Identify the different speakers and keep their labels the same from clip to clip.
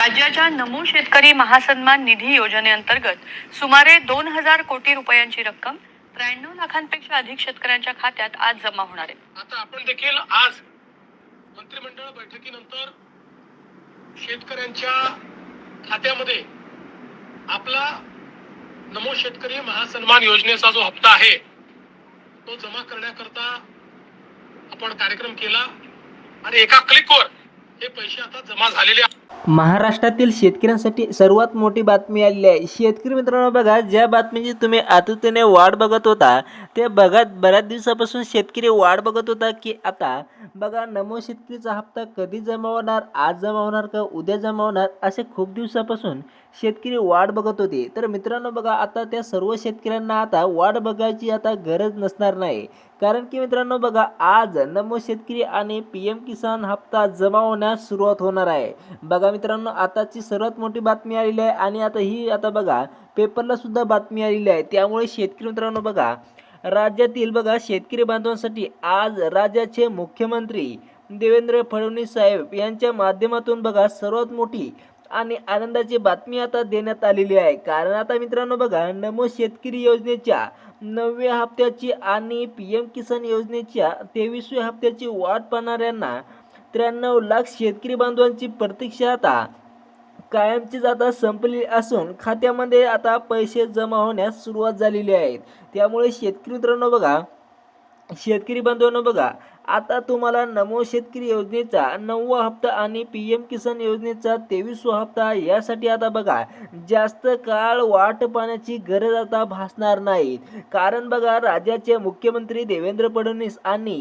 Speaker 1: राज्याच्या नमो शेतकरी महासन्मान निधी योजनेअंतर्गत सुमारे 2,000 कोटी रुपयांची रक्कम 93 लाखांपेक्षा अधिक शेतकऱ्यांच्या खात्यात आज जमा होणार आहे.
Speaker 2: आता आपण देखील आज मंत्रिमंडळ बैठकीनंतर शेतकऱ्यांच्या खात्यामध्ये आपला नमो शेतकरी महासन्मान योजनेचा जो हप्ता आहे तो जमा करण्याकरता आपण कार्यक्रम केला आणि एका क्लिकवर हे पैसे आता जमा झालेले आहेत.
Speaker 3: महाराष्ट्रातील शेतकऱ्यांसाठी सर्वात मोठी बातमी आलेली आहे. शेतकरी मित्रांनो बघा, ज्या बातमीची तुम्ही आतुरतेने वाट बघत होता ते बऱ्याच दिवसापासून शेतकरी वाट बघत होता की आता बघा नमो शेतकरीचा हप्ता कधी जमा होणार, आज जमा होणार का उद्या जमा होणार, असे खूप दिवसापासून शेतकरी वाट बघत होते. तर मित्रांनो बघा, आता त्या सर्व शेतकऱ्यांना आता वाट बघायची आता गरज नसणार नाही. कारण की मित्रांनो बघा, आज नमो शेतकरी आणि PM किसान हप्ता जमा होण्यास सुरुवात होणार आहे. बघा मित्रांनो, आताची सर्वात मोठी बातमी आलेली आहे आणि आता बघा पेपरला सुद्धा बातमी आलेली आहे. त्यामुळे शेतकरी मित्रांनो बघा, राज्यातील बघा शेतकरी बांधवांसाठी आज राज्याचे मुख्यमंत्री देवेंद्र फडणवीस साहेब यांच्या माध्यमातून बघा सर्वात मोठी आणि आनंदाची बातमी आता देण्यात आलेली आहे. कारण आता मित्रांनो बघा, नमो शेतकरी योजनेच्या 9व्या हप्त्याची आणि PM किसान योजनेच्या 23व्या हप्त्याची वाट पाहणाऱ्यांना 93 लाख शेतकरी बांधवांची प्रतीक्षा आता कायमचीच आता संपली असून खात्यामध्ये आता पैसे जमा होण्यास सुरुवात झालेली आहे. त्यामुळे शेतकरी मित्रांनो बघा, शेतकरी बांधवांनो बघा, आता तुम्हाला नमो शेतकरी योजनेचा 9वा हप्ता आणि PM किसान योजनेचा 23वा हप्ता यासाठी आता बघा जास्त काळ वाट पाहण्याची गरज आता भासणार नाही. कारण बघा, राज्याचे मुख्यमंत्री देवेंद्र फडणवीस आणि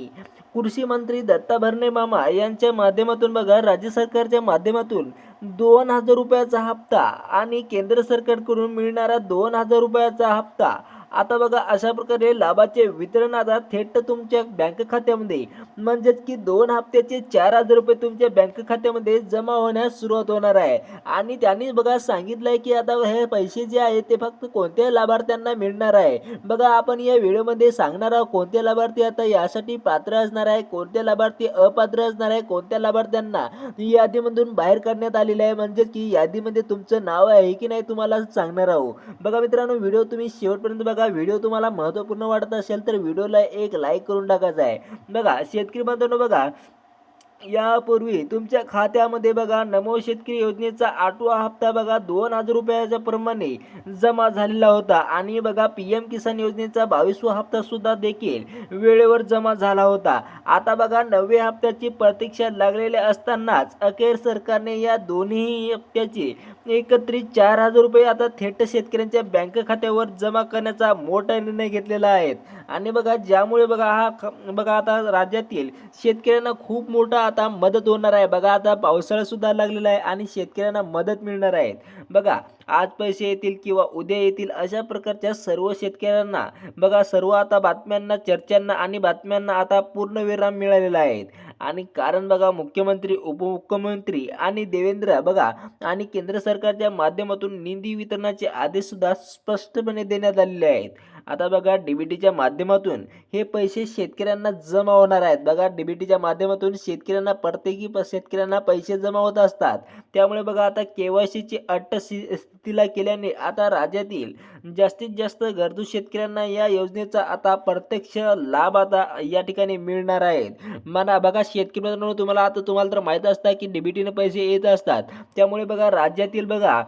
Speaker 3: कृषी मंत्री दत्ता भरणे मामा यांच्या माध्यमातून बघा राज्य सरकारच्या माध्यमातून 2,000 रुपयाचा हप्ता आणि केंद्र सरकारकडून मिळणारा 2,000 रुपयाचा हप्ता आता बघा अशा प्रकारे लाभाचे वितरण आता थेट तुमच्या बँक खात्यामध्ये म्हणजेच की 2 हप्त्याचे 4,000 रुपये तुमच्या बँक खात्यामध्ये जमा होण्यास सुरुवात होणार आहे. आणि त्यांनी बघा सांगितलंय की आता हे पैसे जे आहेत ते फक्त कोणत्या लाभार्थ्यांना मिळणार आहे. बघा आपण या व्हिडिओमध्ये सांगणार आहोत कोणते लाभार्थी आता यासाठी पात्र असणार आहे, कोणते लाभार्थी अपात्र असणार आहे, कोणत्या लाभार्थ्यांना यादीमधून बाहेर काढण्यात आलेले आहे, म्हणजेच की यादीमध्ये तुमचं नाव आहे की नाही तुम्हाला सांगणार आहोत. बघा मित्रांनो, व्हिडिओ तुम्ही शेवटपर्यंत बघा. व्हिडिओ तुम्हाला महत्त्वपूर्ण वाटत असेल तर व्हिडिओला एक लाईक करून टाकायचा आहे. बघा शेतकरी बांधवांनो बघा, यापूर्वी तुमच्या खात्यामध्ये बघा नमो शेतकरी योजनेचा 8वा हप्ता बघा 2,000 रुपयाच्या प्रमाणे जमा झालेला होता आणि बघा PM किसान योजनेचा 22वा हप्ता सुद्धा देखील वेळेवर जमा झाला होता. आता बघा 9व्या हप्त्याची प्रतीक्षा लागलेल्या असतानाच अखेर सरकारने या दोन्ही हप्त्याचे एकत्रित 4,000 रुपये आता थेट शेतकऱ्यांच्या बँक खात्यावर जमा करण्याचा मोठा निर्णय घेतलेला आहे. आणि बघा ज्यामुळे बघा आता राज्यातील शेतकऱ्यांना खूप मोठा आता मदत होणार आहे. बघा आता पावसाळा सुद्धा लागलेला आहे आणि शेतकऱ्यांना मदत मिळणार आहे. बघा आज पैसे येतील किंवा उद्या येतील अशा प्रकारच्या सर्व शेतकऱ्यांना बघा सर्व आता बातम्यांना, चर्चांना आणि बातम्यांना आता पूर्णविराम मिळालेला आहे. आणि कारण बघा मुख्यमंत्री, उपमुख्यमंत्री आणि देवेंद्र बघा आणि केंद्र सरकारच्या माध्यमातून निधी वितरणाचे आदेश सुद्धा स्पष्टपणे देण्यात आलेले आहेत. आता बघा DBTच्या माध्यमातून हे पैसे शेतकऱ्यांना जमा होणार आहेत. बघा DBTच्या माध्यमातून प्रत्येकी शेतकऱ्यांना पैसे जमा होत असतात. त्यामुळे बघा आता KYCची अट स्थितीला केल्याने आता राज्यातील जास्तीत जास्त गरजू शेतकऱ्यांना या योजनेचा आता प्रत्यक्ष लाभ आता या ठिकाणी मिळणार आहेत. म्हणा बघा शेतकरी मित्रांनो, तुम्हाला तर माहीत असतं की DBTने पैसे येत असतात. त्यामुळे बघा राज्यातील बघा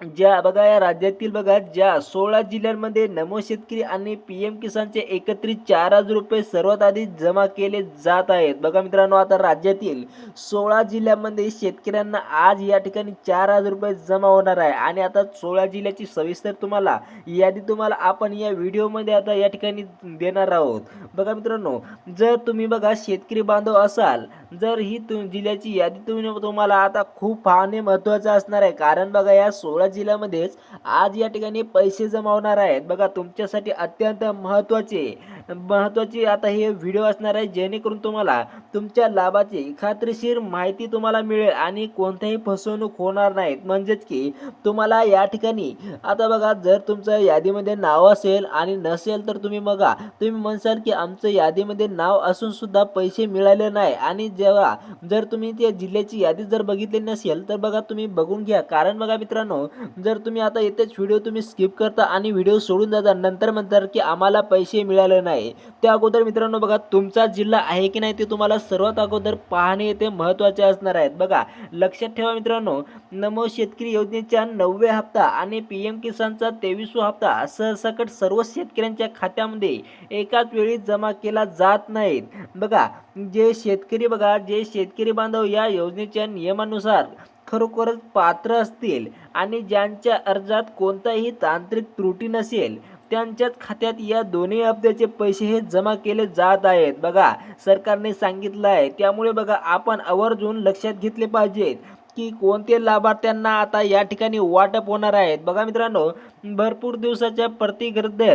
Speaker 3: या राज्यातील बघा ज्या 16 जिल्ह्यांमध्ये नमो शेतकरी आणि PM किसानचे एकत्रित 4,000 रुपये सर्वात आधी जमा केले जात आहेत. बघा मित्रांनो, आता राज्यातील 16 जिल्ह्यांमध्ये शेतकऱ्यांना आज या ठिकाणी 4,000 रुपये जमा होणार आहे. आणि आता 16 जिल्ह्याची सविस्तर तुम्हाला यादी आपण या व्हिडिओमध्ये आता या ठिकाणी देणार आहोत. बघा मित्रांनो, जर तुम्ही बघा शेतकरी बांधव असाल, जर ही जिल्ह्याची यादी तुम्हाला आता खूप पाहणे महत्त्वाचं असणार आहे. कारण बघा या 16 जिल्ह्यामध्येच आज या ठिकाणी पैसे जमा होणार आहेत. बघा तुमच्यासाठी अत्यंत महत्त्वाची आता हे व्हिडिओ असणार आहे, जेणेकरून तुम्हाला तुमच्या लाभाची खात्रीशीर माहिती तुम्हाला मिळेल आणि कोणतीही फसवणूक होणार नाही. म्हणजेच की तुम्हाला या ठिकाणी आता बघा जर तुमचं यादीमध्ये नाव असेल आणि नसेल तर तुम्ही म्हणसाल की आमचं यादीमध्ये नाव असून सुद्धा पैसे मिळाले नाही, आणि जेव्हा जर तुम्ही त्या जिल्ह्याची यादी जर बघितली नसेल तर बघा तुम्ही बघून घ्या. कारण बघा मित्रांनो, जर तुम्ही आता येतेच व्हिडिओ तुम्ही स्किप करता आणि व्हिडिओ सोडून जाता, नंतर म्हणतात की आम्हाला पैसे मिळाले नाही, त्या अगोदर मित्रांनो बघा तुमचा जिल्हा आहे की नाही ते तुम्हाला सर्वात अगोदर पाहणे ते महत्त्वाचे असणार आहेत. बघा लक्षात ठेवा मित्रांनो, नमो शेतकरी योजनेच्या 9वा हप्ता आणि PM किसानचा 23वा हप्ता सरसकट सर्व शेतकऱ्यांच्या खात्यामध्ये एकाच वेळी जमा केला जात नाहीत. बघा जे शेतकरी बांधव या योजनेच्या नियमानुसार खरोखरच पात्र असतील आणि ज्यांच्या अर्जात कोणताही तांत्रिक त्रुटी नसेल त्यांच्याच खात्यात या दोन्ही हप्त्याचे पैसे हे जमा केले जात आहेत. बघा सरकारने सांगितलं आहे, त्यामुळे बघा आपण आवर्जून लक्षात घेतले पाहिजेत की कोणते लाभार्थ्यांना आता या ठिकाणी वाटप होणार आहेत. बघा मित्रांनो, भरपूर दिवसाच्या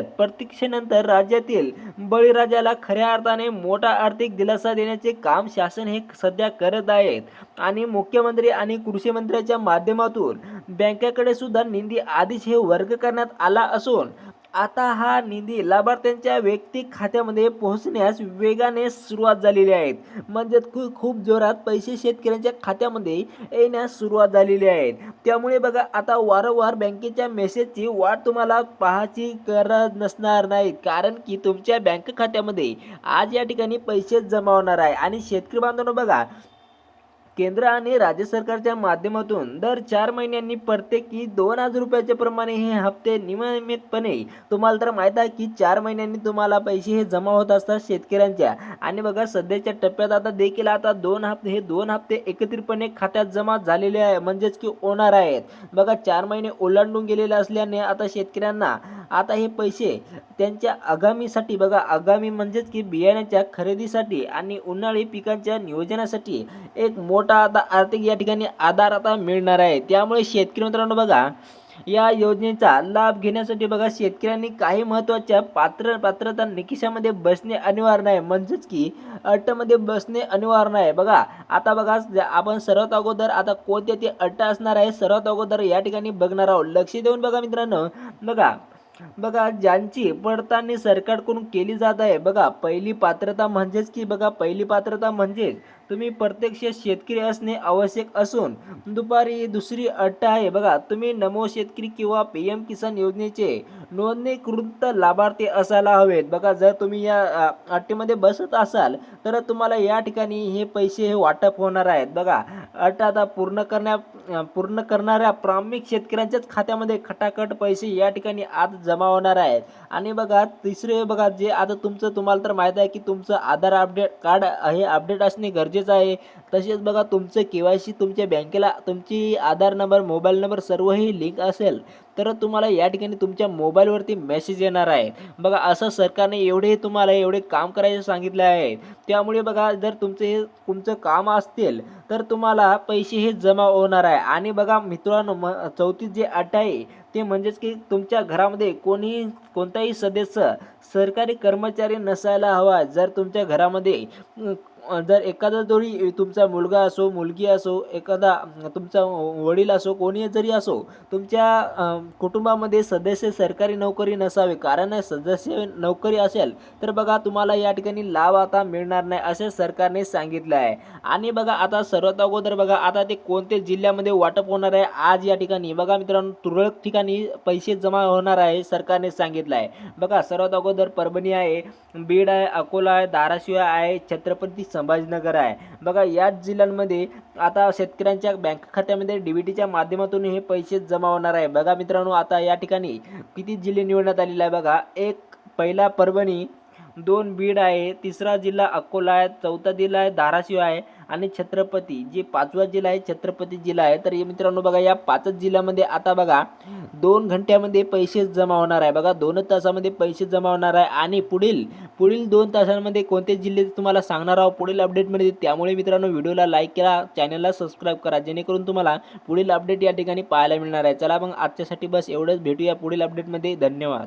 Speaker 3: प्रतीक्षेनंतर राज्यातील बळीराजाला खऱ्या अर्थाने मोठा आर्थिक दिलासा देण्याचे काम शासन हे सध्या करत आहेत आणि मुख्यमंत्री आणि कृषी मंत्र्यांच्या माध्यमातून बँकेकडे सुद्धा निधी आधीच हे वर्ग करण्यात आला असून आता हा निधी लाभार्थ्यांच्या वैयक्तिक खात्यामध्ये पोहोचण्यास वेगाने सुरुवात झालेली आहे. म्हणजे खूप जोरात पैसे शेतकऱ्यांच्या खात्यामध्ये येण्यास सुरुवात झालेली आहे. त्यामुळे बघा आता वारंवार बँकेच्या मेसेजची वाट तुम्हाला पाहायची गरज नसणार नाही, कारण की तुमच्या बँक खात्यामध्ये आज या ठिकाणी पैसे जमा होणार आहे. आणि शेतकरी बांधवांनो बघा, केंद्र आणि राज्य सरकारच्या माध्यमातून दर 4 महिन्यांनी प्रत्येकी 2,000 रुपयाच्या प्रमाणे हे हप्ते नियमितपणे, तुम्हाला तर माहीत आहे की 4 महिन्यांनी तुम्हाला पैसे हे जमा होत असतात शेतकऱ्यांच्या. आणि बघा सध्याच्या टप्प्यात आता देखील आता 2 हप्ते एकत्रितपणे खात्यात जमा झालेले आहे, म्हणजेच की होणार आहेत. बघा 4 महिने ओलांडून गेलेले असल्याने आता शेतकऱ्यांना आता हे पैसे त्यांच्या आगामीसाठी, बघा आगामी म्हणजेच की बियाण्याच्या खरेदीसाठी आणि उन्हाळी पिकांच्या नियोजनासाठी एक मोठा आता आर्थिक या ठिकाणी आधार आता मिळणार आहे. त्यामुळे शेतकरी मित्रांनो बघा, या योजनेचा लाभ घेण्यासाठी बघा शेतकऱ्यांनी काही महत्त्वाच्या पात्रता निकषामध्ये बसणे अनिवार्य नाही, म्हणजेच की अटमध्ये बसणे अनिवार्य नाही. बघा आता बघा आपण सर्वात अगोदर आता कोणत्या ते अट असणार आहे सर्वात अगोदर या ठिकाणी बघणार आहोत. लक्ष देऊन बघा मित्रांनो, बघा ज्यांची पडताळणी सरकारकडून केली जात आहे. बघा पहिली पात्रता म्हणजेच तुम्ही प्रत्यक्ष शेतकरी असणे आवश्यक असून दुसरी अट आहे बघा, तुम्ही नमो शेतकरी किंवा PM किसान योजनेचे नोंदणीकृत लाभार्थी असायला हवेत. बघा जर तुम्ही या अटीमध्ये बसत असाल तर तुम्हाला या ठिकाणी हे पैसे हे वाटप होणार आहेत. बघा अट आता पूर्ण करणाऱ्या प्रामाणिक शेतकऱ्यांच्याच खात्यामध्ये खटाखट पैसे या ठिकाणी आज जमा होणार आहेत. आणि बघा तिसरे बघा, जे आता तुम्हाला तर माहीत आहे की तुमचं आधार अपडेट कार्ड हे अपडेट असणे गरजेचं आहे. तसेच बघा तुमचं KYC तुमच्या बँकेला तुमची आधार नंबर, मोबाईल नंबर सर्वही लिंक असेल तर तुम्हाला या ठिकाणी तुमच्या मोबाईलवरती मेसेज येणार आहे. बघा असं सरकारने तुम्हाला एवढे काम करायचे सांगितले आहे. त्यामुळे बघा जर तुमचं काम असतील तर तुम्हाला पैसे हे जमा होणार आहे. आणि बघा मित्रांनो, चौथी जे अट आहे ते म्हणजेच की तुमच्या घरामध्ये कोणताही सदस्य सरकारी कर्मचारी नसायला हवा. जर तुमच्या घरामध्ये जर एखादा जरी तुमचा मुलगा असो, मुलगी असो, एखादा तुमचा वडील असो, कोणी जरी असो, तुमच्या कुटुंबामध्ये सदस्य सरकारी नोकरी नसावे. कारण सदस्य नोकरी असेल तर बघा तुम्हाला या ठिकाणी लाभ आता मिळणार नाही असे सरकारने सांगितलं आहे. आणि बघा आता सर्वात अगोदर बघा आता ते कोणत्या जिल्ह्यामध्ये वाटप होणार आहे आज या ठिकाणी बघा मित्रांनो, तुरळक ठिकाणी पैसे जमा होणार आहे सरकारने सांगितलं आहे. बघा सर्वात अगोदर परभणी आहे, बीड आहे, अकोला आहे, धाराशिव आहे, छत्रपती संभाजीनगर आहे. बघा याच जिल्ह्यांमध्ये आता शेतकऱ्यांच्या बँक खात्यामध्ये DBTच्या माध्यमातून हे पैसे जमा होणार आहे. बघा मित्रांनो, आता या ठिकाणी किती जिल्हे निवडण्यात आलेले आहे बघा. पहिला परभणी, 2 बीड आहे, तिसरा जिल्हा अकोला आहे, चौथा जिल्हा आहे धाराशिव आहे आणि छत्रपती जे 5वा जिल्हा आहे छत्रपती जिल्हा आहे. तर मित्रांनो बघा या 5 जिल्ह्यामध्ये आता बघा 2 घंट्यामध्ये पैसे जमा होणार आहे. बघा 2 तासामध्ये पैसे जमा होणार आहे. आणि पुढील 2 तासांमध्ये कोणते जिल्हे तुम्हाला सांगणार आहोत पुढील अपडेटमध्ये. त्यामुळे मित्रांनो व्हिडिओला लाईक करा, चॅनलला सबस्क्राईब करा, जेणेकरून तुम्हाला पुढील अपडेट या ठिकाणी पाहायला मिळणार आहे. चला मग आजच्यासाठी बस एवढंच, भेटूया पुढील अपडेटमध्ये. धन्यवाद.